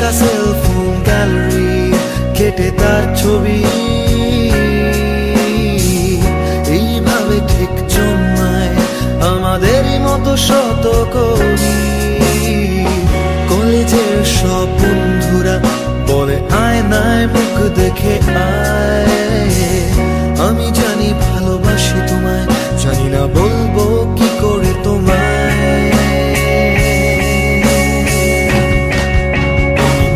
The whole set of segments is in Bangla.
ফাঁকা সেলফোন গ্যালারি কেটে তার ছবি এইভাবে ঠিক জন্মায় আমাদেরই মতো শত কবি। কলেজের সব বন্ধুরা বলে আয়নায় মুখ দেখে আয়, আমি জানি ভালোবাসি তোমায়, জানি না বলবো কি করে তোমায়।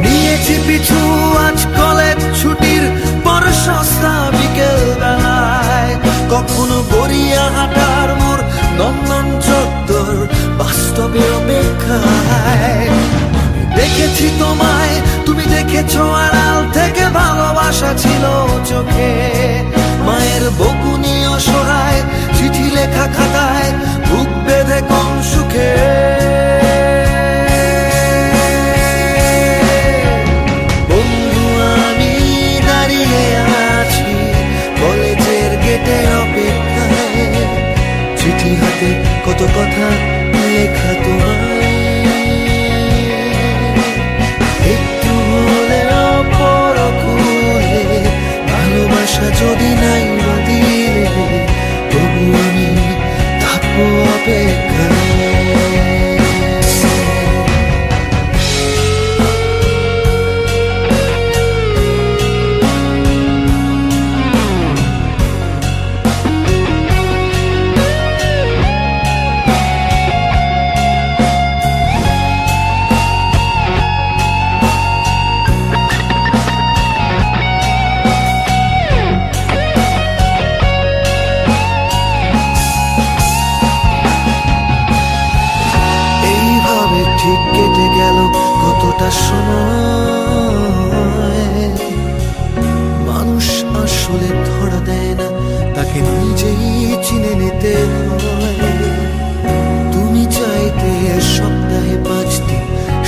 নিয়েছি পিছু আজ কলেজ ছুটির পর সস্তা বিকেল বেলায়, কখনো গড়িয়া হাঁটার মোর নন্দন চত্বর বাস্তবের অপেক্ষায়। দেখেছি তোমায়, তুমি দেখেছো আড়াল থেকে, ভালোবাসা ছিল চোখে। মায়ের বকুনি অসহায় চিঠি লেখা খাতায় বুক বেঁধে কোন সুখে। বন্ধু আমি দাঁড়িয়ে আছি কলেজের গেটে অপেক্ষায়, চিঠি হাতে কত কথা লেখা তোমায়। যদি নাই দিলে তবু আমি থাকবো অপেক্ষায়। ঠিক কেটে গেল কতটা সময়, মানুষ আসলে ধরা দেয় না, তাকে নিজেই চিনে নিতে হয়। তুমি চাইতে সপ্তাহে 5 দিন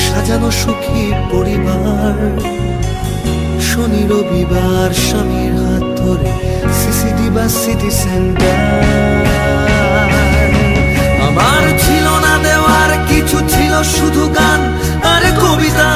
সাজানো সুখী পরিবার, শনি রবিবার স্বামীর হাত ধরে সিসিডি বা সিটি সেন্টার। আমার ছিল না দেওয়ার কিছু, ছিল শুধু গান আর কবিতা।